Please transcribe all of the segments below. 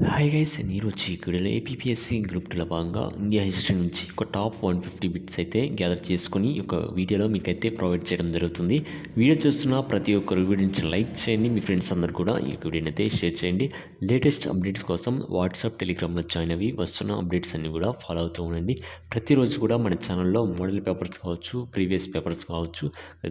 Hi guys ఈరోజు ఈ వీడియోలో ఏపీఎస్సి గ్రూప్ 2లో భాగంగా ఇండియా హిస్టరీ నుంచి ఒక టాప్ 150 బిట్స్ అయితే గ్యాదర్ చేసుకుని ఒక వీడియోలో మీకైతే ప్రొవైడ్ చేయడం జరుగుతుంది. వీడియో చూస్తున్న ప్రతి ఒక్కరు వీడియో నుంచి లైక్ చేయండి, మీ ఫ్రెండ్స్ అందరూ కూడా ఈ వీడియోని అయితే షేర్ చేయండి. లేటెస్ట్ అప్డేట్స్ కోసం వాట్సాప్, టెలిగ్రామ్లో జాయిన్ అవి వస్తున్న అప్డేట్స్ అన్ని కూడా ఫాలో అవుతూ ఉండండి. ప్రతిరోజు కూడా మన ఛానల్లో మోడల్ పేపర్స్ కావచ్చు, ప్రీవియస్ పేపర్స్ కావచ్చు,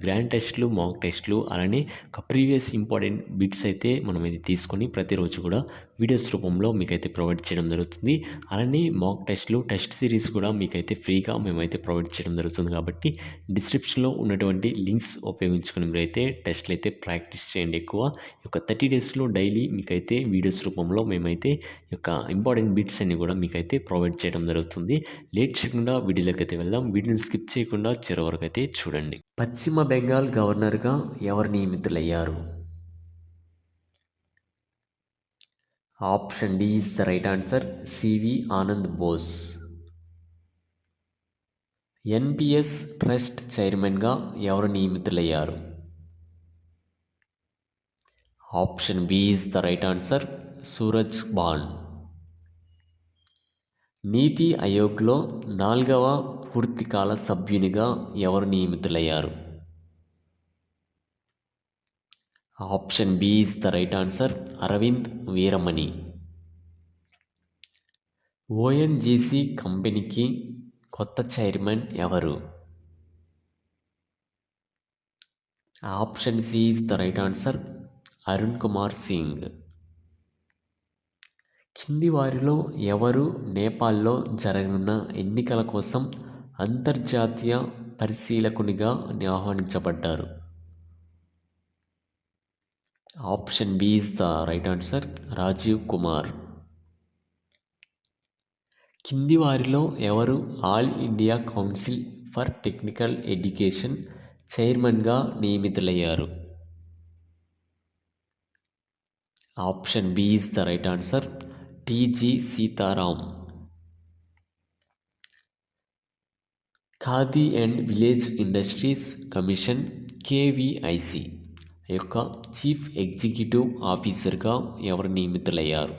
గ్రాండ్ టెస్ట్లు, మాక్ టెస్ట్లు, అలానే ఒక ప్రీవియస్ ఇంపార్టెంట్ బిట్స్ అయితే మనం ఇది తీసుకొని ప్రతిరోజు కూడా వీడియోస్ రూపంలో మీకైతే ప్రొవైడ్ చేయడం జరుగుతుంది. అలానే మాక్ టెస్ట్లు, టెస్ట్ సిరీస్ కూడా మీకైతే ఫ్రీగా మేమైతే ప్రొవైడ్ చేయడం జరుగుతుంది. కాబట్టి డిస్క్రిప్షన్లో ఉన్నటువంటి లింక్స్ ఉపయోగించుకుని మీరైతే టెస్ట్లు అయితే ప్రాక్టీస్ చేయండి. ఎక్కువ ఈ యొక్క 30 డేస్లో డైలీ మీకైతే వీడియోస్ రూపంలో మేమైతే ఈ యొక్క ఇంపార్టెంట్ బిట్స్ అన్ని కూడా మీకైతే ప్రొవైడ్ చేయడం జరుగుతుంది. లేట్ చేయకుండా వీడియోలోకి అయితే వెళ్దాం. వీడియోని స్కిప్ చేయకుండా చివరి వరకు అయితే చూడండి. పశ్చిమ బెంగాల్ గవర్నర్గా ఎవరు నియమితులయ్యారు? Option D is the right answer, CV Anand Bose. NPS trust చైర్మన్గా ఎవరు నియమితులయ్యారు? Option B is the right answer, Suraj Bhan. Niti ఆయోగ్లో 4వ పూర్తికాల సభ్యునిగా ఎవరు నియమితులయ్యారు? Option B is the right answer, Aravind Veeramani. ONGC కంపెనీకి కొత్త చైర్మన్ ఎవరు? Option C is the right answer, Arun Kumar Singh. కింది వారిలో ఎవరు నేపాల్లో జరగనున్న ఎన్నికల కోసం అంతర్జాతీయ పరిశీలకునిగా ఆహ్వానించబడ్డారు? Option B is the right answer, Rajiv Kumar. కింది వారిలో ఎవరు all India council for technical education చైర్మన్గా నియమితులయ్యారు? Option B is the right answer, TG Sitharam. Khadi and village industries commission KVIC యొక్క చీఫ్ ఎగ్జిక్యూటివ్ ఆఫీసర్గా ఎవరు నియమితులయ్యారు?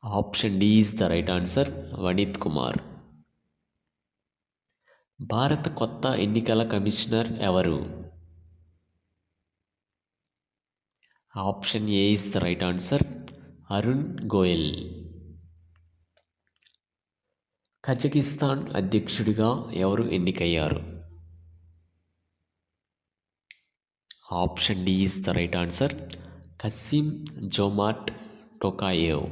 Option D is the right answer, Vineet Kumar. భారత కొత్త ఎన్నికల కమిషనర్ ఎవరు? Option A is the right answer, Arun Goyal. Kazakhstan అధ్యక్షుడిగా ఎవరు ఎన్నికయ్యారు? Option D is the right answer, Kassym Jomart Tokayev.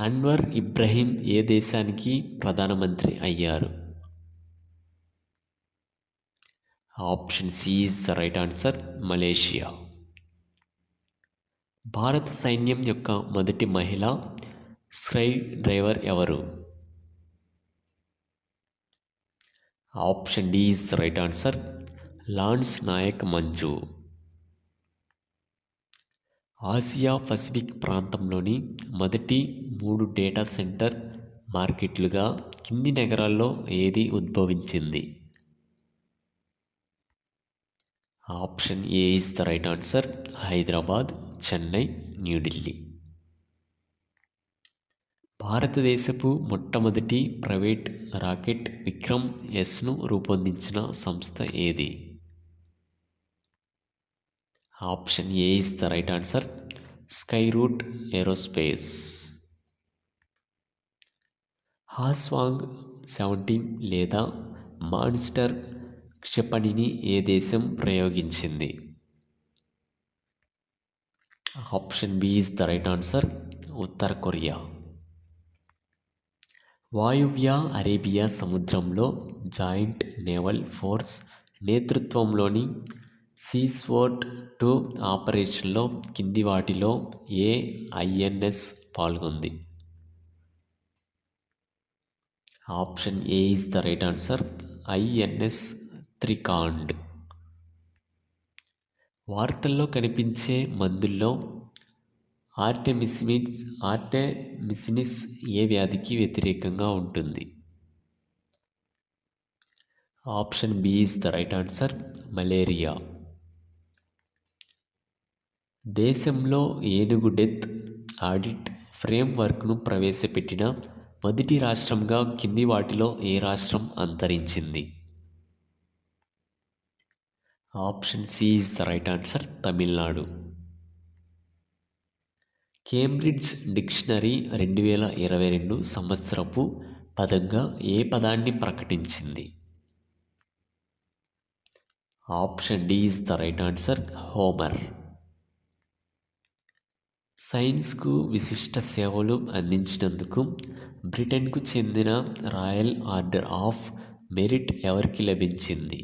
Anwar Ibrahim ఏ దేశానికి ప్రధానమంత్రి అయ్యారు? Option C is the right answer, Malaysia. భారత సైన్యం యొక్క మొదటి మహిళ స్కై డ్రైవర్ ఎవరు? Option D is the right answer, lance Naik Manju. Asia Pacific ప్రాంతంలోని మొదటి 3 డేటా సెంటర్ మార్కెట్లుగా కింది నగరాల్లో ఏది ఉద్భవించింది? Option A is the right answer, Hyderabad, Chennai, New Delhi. భారతదేశపు మొట్టమొదటి ప్రైవేట్ రాకెట్ విక్రమ్ ఎస్ను రూపొందించిన సంస్థ ఏది? Option A is the right answer, Skyroot Aerospace. Hwasong 17 లేదా మాన్స్టర్ క్షిపణిని ఏ దేశం ప్రయోగించింది? Option B is the right answer, ఉత్తర కొరియా. వాయువ్య అరేబియా సముద్రంలో జాయింట్ నేవల్ ఫోర్స్ నేతృత్వంలోని సీస్వార్డ్ 2 ఆపరేషన్లో కింది వాటిలో ఏ ఐఎన్ఎస్ పాల్గొంది? Option A is the right answer, INS త్రికాండ్. వార్తల్లో కనిపించే మందుల్లో ఆర్టెమిసినిస్ ఏ వ్యాధికి వ్యతిరేకంగా ఉంటుంది? Option B is the right answer, malaria. దేశంలో ఏనుగు డెత్ ఆడిట్ ఫ్రేమ్వర్క్ను ప్రవేశపెట్టిన మొదటి రాష్ట్రంగా కింది వాటిలో ఏ రాష్ట్రం అంతరించింది? Option C is the right answer, Tamil Nadu. Cambridge dictionary 2022 సంవత్సరపు పదంగా ఏ పదాన్ని ప్రకటించింది? Option D is the right answer, homer. సైన్స్కు విశిష్ట సేవలు అందించినందుకు బ్రిటన్కు చెందిన రాయల్ ఆర్డర్ ఆఫ్ మెరిట్ ఎవరికి లభించింది?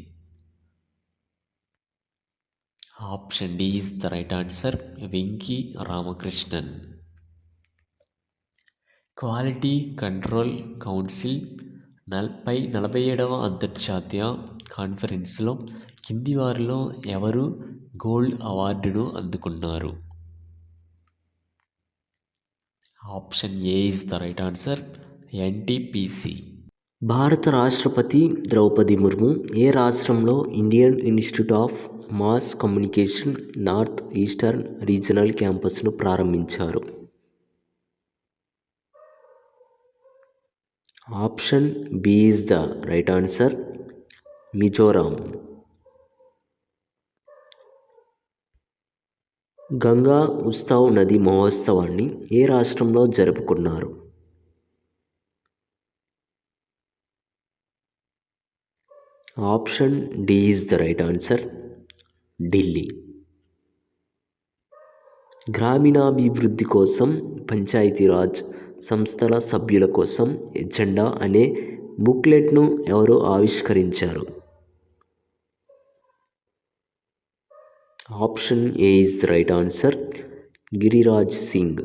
Option D is the right answer, Venky Ramakrishnan. Quality control council 47వ అంతర్జాతీయ కాన్ఫరెన్స్లో కింది వారిలో ఎవరు గోల్డ్ అవార్డును అందుకున్నారు? Option A is the right answer, NTPC. భారత రాష్ట్రపతి ద్రౌపది ముర్ము ఏ రాష్ట్రంలో Indian institute of mass communication north eastern regional క్యాంపస్ను ప్రారంభించారు? Option B is the right answer, Mizoram. Ganga Utsav నది మహోత్సవాన్ని ఏ రాష్ట్రంలో జరుపుకున్నారు? Option D is the right answer, Delhi. గ్రామీణాభివృద్ధి కోసం పంచాయతీరాజ్ సంస్థల సభ్యుల కోసం ఎజెండా అనే బుక్లెట్ను ఎవరు ఆవిష్కరించారు? Option A is the right answer, Giriraj Singh.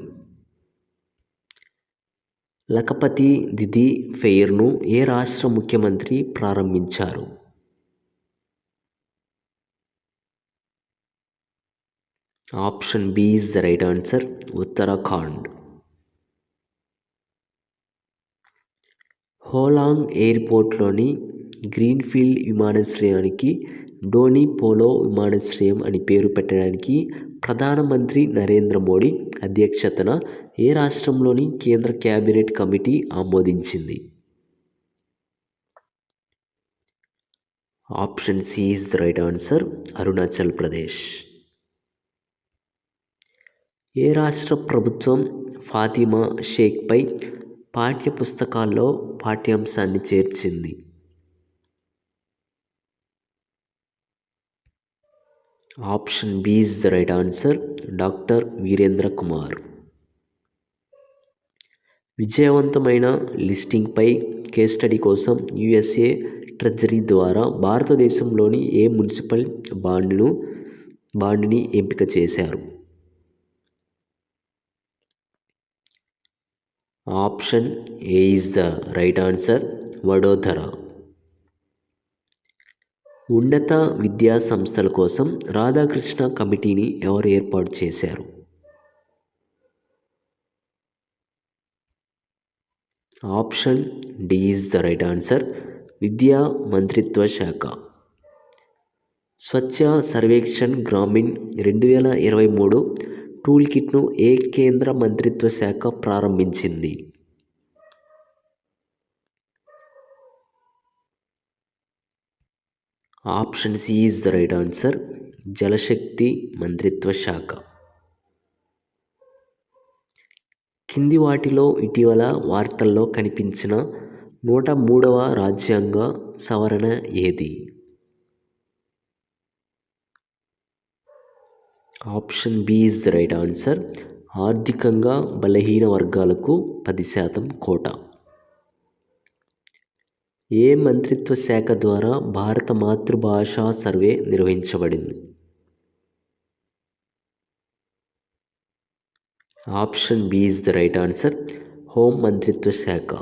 Lakhpati Didi ఫెయిర్ను ఏ రాష్ట్ర ముఖ్యమంత్రి ప్రారంభించారు? Option B is the right answer, Uttarakhand. Hollong ఎయిర్పోర్ట్లోని గ్రీన్ఫీల్డ్ విమానాశ్రయానికి డోని పోలో విమానాశ్రయం అని పేరు పెట్టడానికి ప్రధానమంత్రి నరేంద్ర మోడీ అధ్యక్షతన ఏ రాష్ట్రంలోని కేంద్ర క్యాబినెట్ కమిటీ ఆమోదించింది? Option C is the right answer, Arunachal Pradesh. ఏ రాష్ట్ర ప్రభుత్వం ఫాతిమా షేక్పై పాఠ్యపుస్తకాల్లో పాఠ్యాంశాన్ని చేర్చింది? Option B is the right answer, doctor Virendra Kumar. విజయవంతమైన లిస్టింగ్పై కేస్ స్టడీ కోసం యుఎస్ఏ ట్రెజరీ ద్వారా భారతదేశంలోని ఏ మున్సిపల్ బాండ్ని ఎంపిక చేశారు? Option A is the right answer, Vadodara. ఉన్నత విద్యా సంస్థల కోసం రాధాకృష్ణ కమిటీని ఎవరు ఏర్పాటు చేశారు? Option D is the right answer, విద్యా మంత్రిత్వ శాఖ. స్వచ్ఛ సర్వేక్షణ్ గ్రామీణ్ 2023 టూల్ కిట్ను ఏ కేంద్ర మంత్రిత్వ శాఖ ప్రారంభించింది? Option C is the right answer, Jal Shakti మంత్రిత్వ శాఖ. కింది వాటిలో ఇటీవల వార్తల్లో కనిపించిన 103వ రాజ్యాంగ సవరణ ఏది? Option B is the right answer, ఆర్థికంగా బలహీన వర్గాలకు 10% కోటా. ఏ మంత్రిత్వ శాఖ ద్వారా భారత మాతృభాషా సర్వే నిర్వహించబడింది? Option B is the right answer, home మంత్రిత్వ శాఖ.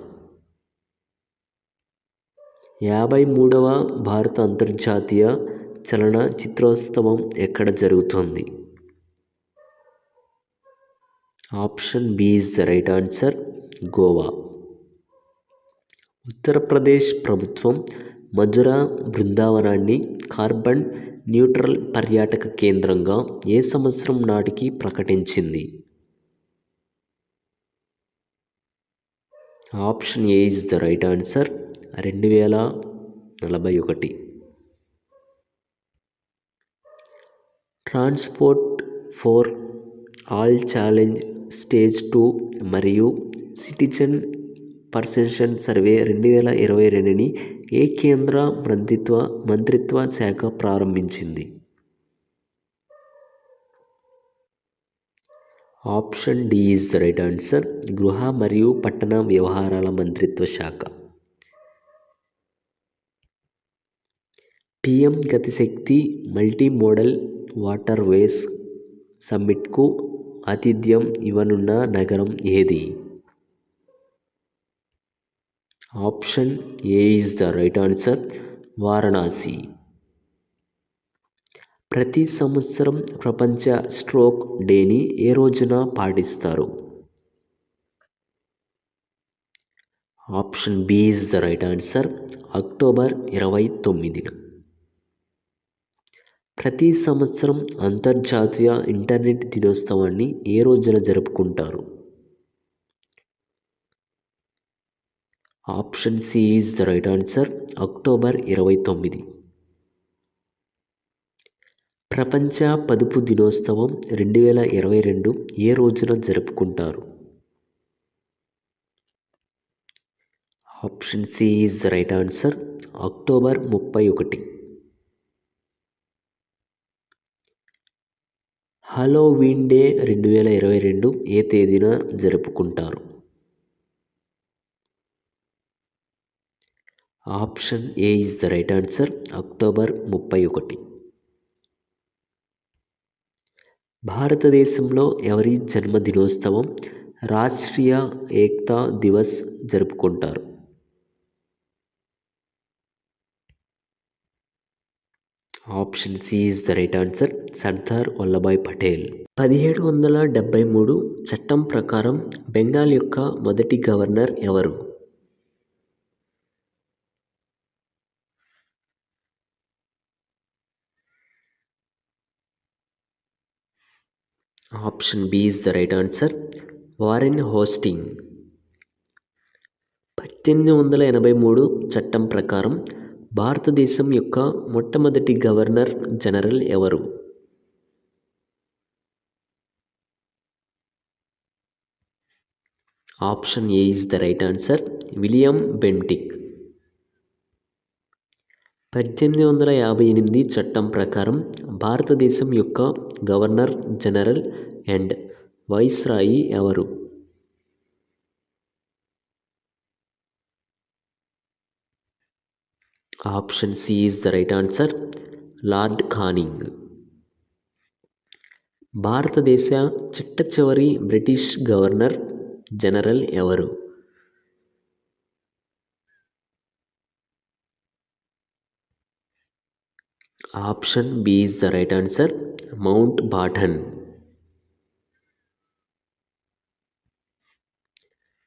53వ భారత అంతర్జాతీయ చలన చిత్రోత్సవం ఎక్కడ జరుగుతోంది? Option B is the right answer, Goa. Uttar Pradesh ప్రభుత్వం మధుర బృందావనాన్ని కార్బన్ న్యూట్రల్ పర్యాటక కేంద్రంగా ఏ సంవత్సరం నాటికి ప్రకటించింది? Option A is the right answer 2041. Transport for all challenge stage 2 మరియు సిటిజన్ పర్సెప్షన్ సర్వే 2022ని ఏ కేంద్ర మంత్రిత్వ శాఖ ప్రారంభించింది? Option D is the right answer గృహ మరియు పట్టణ వ్యవహారాల మంత్రిత్వ శాఖ. PM Gati Shakti multimodal waterways సమ్మిట్కు ఆతిథ్యం ఇవ్వనున్న నగరం ఏది? Option A is the right answer Varanasi. ప్రతి సంవత్సరం ప్రపంచ స్ట్రోక్ డేని ఏ రోజున పాటిస్తారు? Option B is the right answer October 29న. ప్రతి సంవత్సరం అంతర్జాతీయ ఇంటర్నెట్ దినోత్సవాన్ని ఏ రోజున జరుపుకుంటారు? Option C is the right answer October 29. ప్రపంచ పదుపు దినోత్సవం 2022 ఏ రోజున జరుపుకుంటారు? Option C is the right answer October 31. Halloween day 2022 ఏ తేదీన జరుపుకుంటారు? Option A is the right answer October 31. భారతదేశంలో ఎవరి జన్మదినోత్సవం రాష్ట్రీయ ఏక్తా దివస్ జరుపుకుంటారు? Option C is the right answer Sardar Vallabhbhai Patel. 1773 చట్టం ప్రకారం బెంగాల్ యొక్క మొదటి గవర్నర్ ఎవరు? Option B is the right answer Warren Hastings. 1883 చట్టం ప్రకారం భారతదేశం యొక్క మొట్టమొదటి గవర్నర్ జనరల్ ఎవరు? Option A is the right answer William Bentinck. 1858 చట్టం ప్రకారం భారతదేశం యొక్క గవర్నర్ జనరల్ అండ్ వైస్రాయి ఎవరు? Option C is the right answer Lord Canning. భారతదేశ చిట్ట చివరి బ్రిటిష్ గవర్నర్ జనరల్ ఎవరు? Option B is the right answer Mountbatten.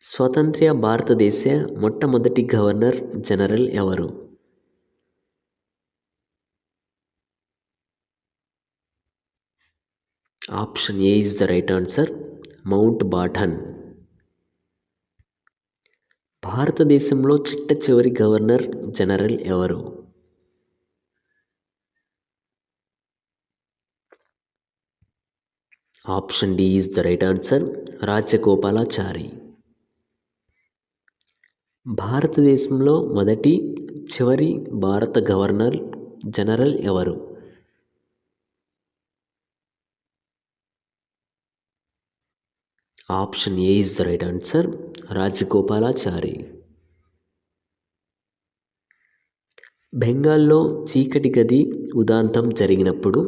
స్వతంత్ర భారతదేశ మొట్టమొదటి గవర్నర్ జనరల్ ఎవరు? Option A is the right answer Mountbatten. భారతదేశంలో చిట్ట చివరి గవర్నర్ జనరల్ ఎవరు? Option D is the right answer Rajagopalachari. భారతదేశంలో మొదటి చివరి భారత గవర్నర్ జనరల్ ఎవరు? Option A is the right answer Rajagopalachari. బెంగాల్లో చీకటి గది ఉదంతం జరిగినప్పుడు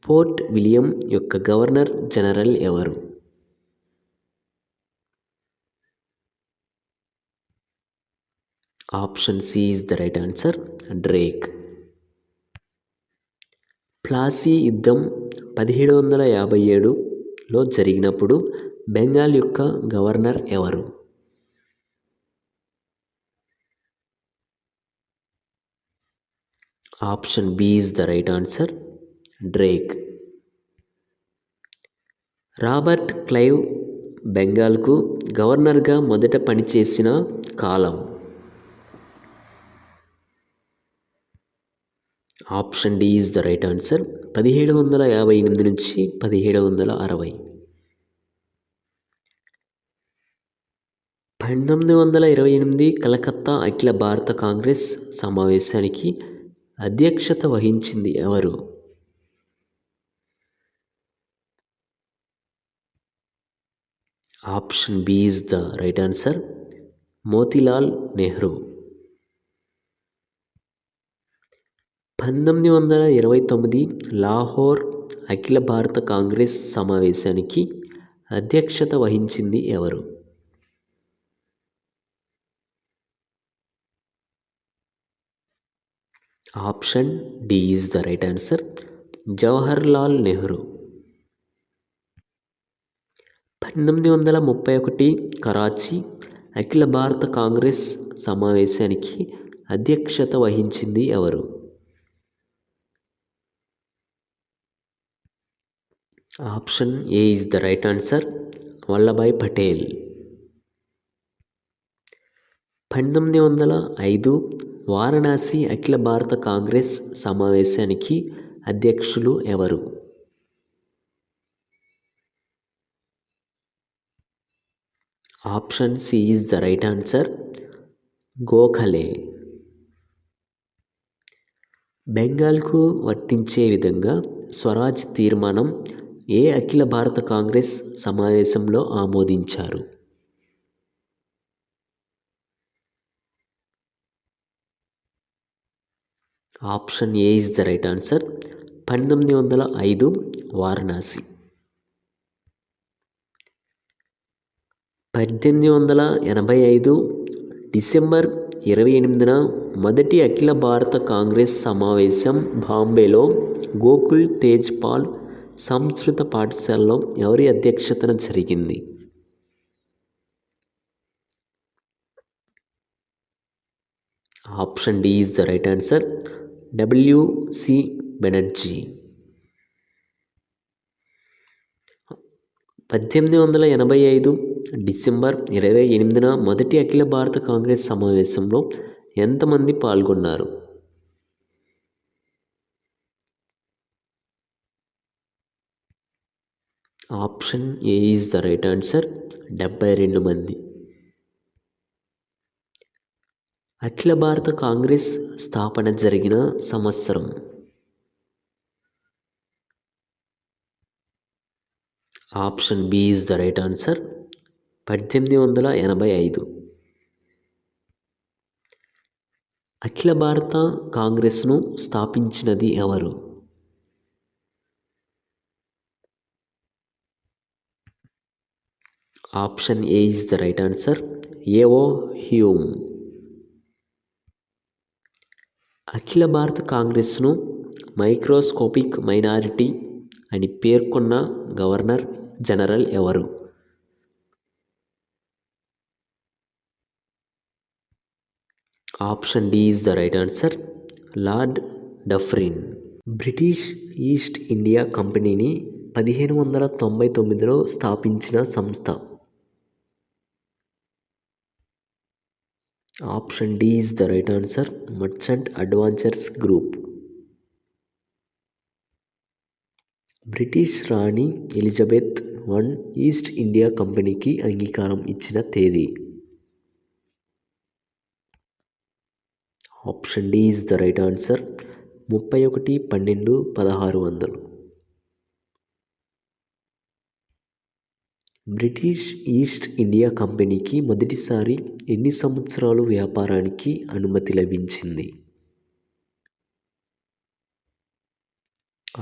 ఫోర్ట్ విలియం యొక్క గవర్నర్ జనరల్ ఎవరు? Option C is the right answer Drake. Plassey యుద్ధం 1757లో జరిగినప్పుడు బెంగాల్ యొక్క గవర్నర్ ఎవరు? Option B is the right answer, Drake. Robert Clive బెంగాల్కు గవర్నర్గా మొదట పనిచేసిన కాలం. Option D is the right answer, 1758 నుంచి 1760. 1928 కలకత్తా అఖిల భారత కాంగ్రెస్ సమావేశానికి అధ్యక్షత వహించింది ఎవరు? Option B is the right answer, Motilal Nehru. 1929 Lahore అఖిల భారత కాంగ్రెస్ సమావేశానికి అధ్యక్షత వహించింది ఎవరు? Option D is the right answer, Jawaharlal Nehru. 1931 Karachi అఖిల భారత కాంగ్రెస్ సమావేశానికి అధ్యక్షత వహించింది ఎవరు? Option A is the right answer, Vallabhbhai Patel. 1905 Varanasi అఖిల భారత కాంగ్రెస్ సమావేశానికి అధ్యక్షులు ఎవరు? Option C is the right answer, Gokhale. బెంగాల్కు వర్తించే విధంగా స్వరాజ్ తీర్మానం ఏ అఖిల భారత కాంగ్రెస్ సమావేశంలో ఆమోదించారు? Option A is the right answer, 1905 Varanasi. 1885 December 28న మొదటి అఖిల భారత కాంగ్రెస్ సమావేశం బాంబేలో గోకుల్ తేజ్పాల్ సంస్కృత పాఠశాలలో ఎవరి అధ్యక్షతన జరిగింది? Option D is the right answer, WC Banerjee. 1885 December 28న మొదటి అఖిల భారత కాంగ్రెస్ సమావేశంలో ఎంతమంది పాల్గొన్నారు? Option A is the right answer, 72 మంది. అఖిల భారత కాంగ్రెస్ స్థాపన జరిగిన సంవత్సరం? Option B is the right answer, 1885. అఖిల భారత కాంగ్రెస్ను స్థాపించినది ఎవరు? Option A is the right answer, AO Hume. అఖిల భారత కాంగ్రెస్ను మైక్రోస్కోపిక్ మైనారిటీ అని పేర్కొన్న గవర్నర్ జనరల్ ఎవరు? Option D is the right answer, Lord Dufferin. British East India కంపెనీని 1599లో స్థాపించిన సంస్థ? Option D is the right answer, merchant adventurers group. British రాణి ఎలిజబెత్ I ఈస్ట్ ఇండియా కంపెనీకి అంగీకారం ఇచ్చిన తేదీ? Option D is the right answer, 31/12/1600. British East India కంపెనీకి మొదటిసారి ఎన్ని సంవత్సరాలు వ్యాపారానికి అనుమతి లభించింది?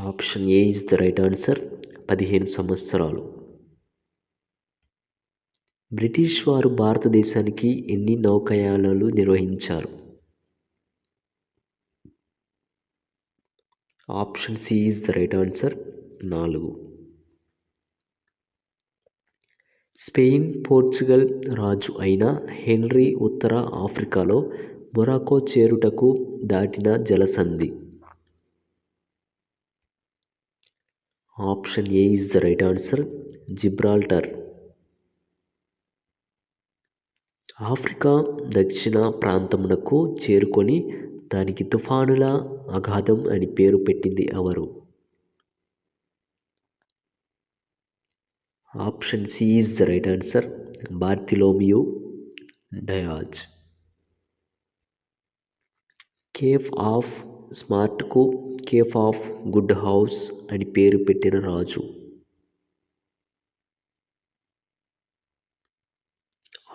Option A is the right answer, 15 సంవత్సరాలు. బ్రిటిష్ వారు భారతదేశానికి ఎన్ని నౌకాయానాలు నిర్వహించారు? Option C is the right answer, 4. Spain Portugal రాజు అయిన హెన్రీ ఉత్తర ఆఫ్రికాలో మొరాకో చేరుటకు దాటిన జలసంధి? Option A is the right answer, Gibraltar. Africa దక్షిణ ప్రాంతమునకు చేరుకొని దానికి తుఫానుల అగాధం అని పేరు పెట్టింది ఎవరు? Option C is the right answer, Bartolomeu Diaz. Cape of స్మార్ట్కు కేఫ్ ఆఫ్ గుడ్ హౌస్ అని పేరు పెట్టిన రాజు?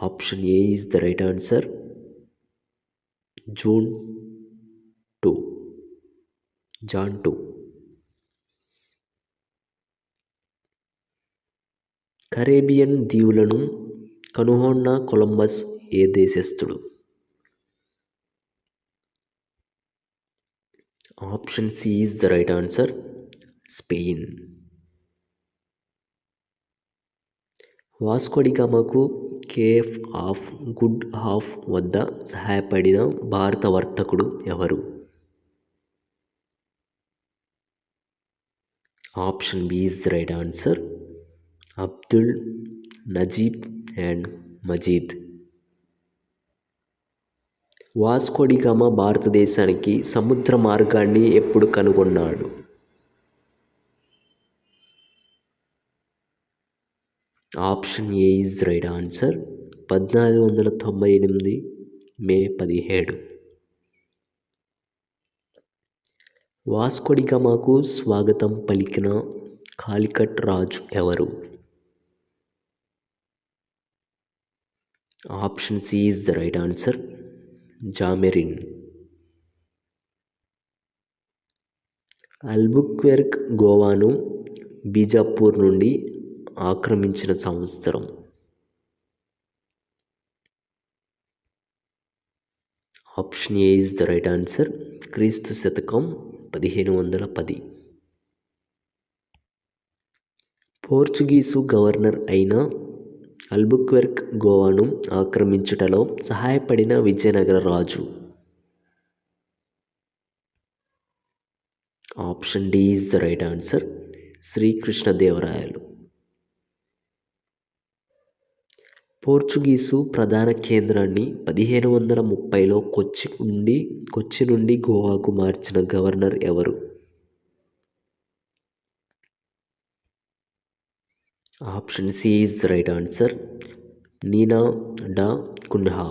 Option A is the right answer, John 2. Caribbean దీవులను కనుగొన్న కొలంబస్ ఏ దేశస్థుడు? Option C is the right answer, Spain. వాస్కోడిగామాకు కేఫ్ ఆఫ్ గుడ్ హాఫ్ వద్ద సహాయపడిన భారత వర్తకుడు ఎవరు? Option B is the right answer, Abdul Najib and Majid. Vasco da Gama భారతదేశానికి సముద్ర మార్గాన్ని ఎప్పుడు కనుగొన్నాడు? Option A is the right answer, 1498 May 17. వాస్కోడిగామాకు స్వాగతం పలికిన కాలికట్ రాజు ఎవరు? Option C is the right answer, Zamorin. Albuquerque గోవాను బీజాపూర్ నుండి ఆక్రమించిన సంవత్సరం? Option A is the right answer, క్రీస్తు శకం 1510. పోర్చుగీసు గవర్నర్ అయిన అల్బుక్వెర్క్ గోవాను ఆక్రమించుటలో సహాయపడిన విజయనగర రాజు? Option D is the right answer, Srikrishnadevarayalu. Portuguese ప్రధాన కేంద్రాన్ని 1530లో కొచ్చి నుండి గోవాకు మార్చిన గవర్నర్ ఎవరు? Option C is the right answer, Neena డా కున్హా.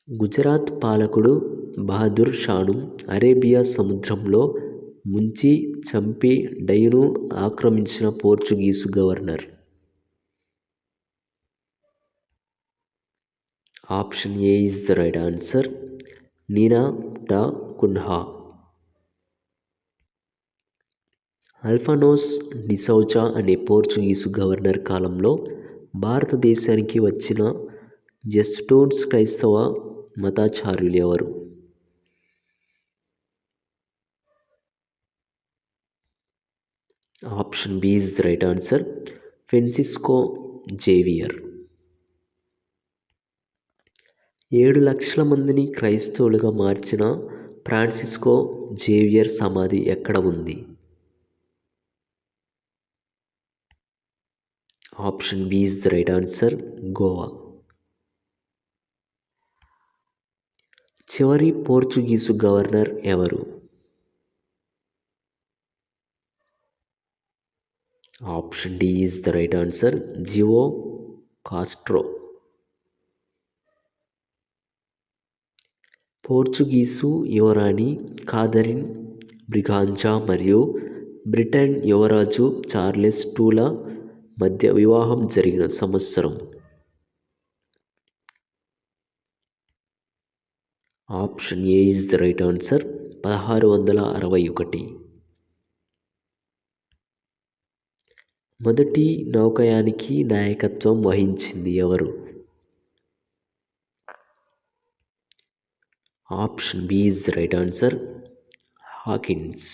గుజరాత్ పాలకుడు బహదూర్ షాను అరేబియా సముద్రంలో ముంచి చంపి డయ్యూను ఆక్రమించిన Portuguese governor? Option A is the right answer, Neena డా కున్హా. అల్ఫానోస్ డి సౌజా అనే పోర్చుగీసు గవర్నర్ కాలంలో భారతదేశానికి వచ్చిన జెస్టోన్స్ క్రైస్తవ మతాచార్యులు ఎవరు? Option B is the right answer, Francisco Xavier. 7 లక్షల మందిని క్రైస్తవులుగా మార్చిన ఫ్రాన్సిస్కో జేవియర్ సమాధి ఎక్కడ ఉంది? Option B is the right answer, Goa. చివరి పోర్చుగీసు గవర్నర్ ఎవరు? Option D is the right answer, జియో కాస్ట్రో. పోర్చుగీసు యువరాణి కాథరిన్ బ్రిగాంజా మరియు బ్రిటన్ యువరాజు చార్లెస్ 2ల మధ్య వివాహం జరిగిన సంవత్సరం? Option A is the right answer, 1661. మొదటి నౌకాయానికి నాయకత్వం వహించింది ఎవరు? Option B is the right answer, Hawkins.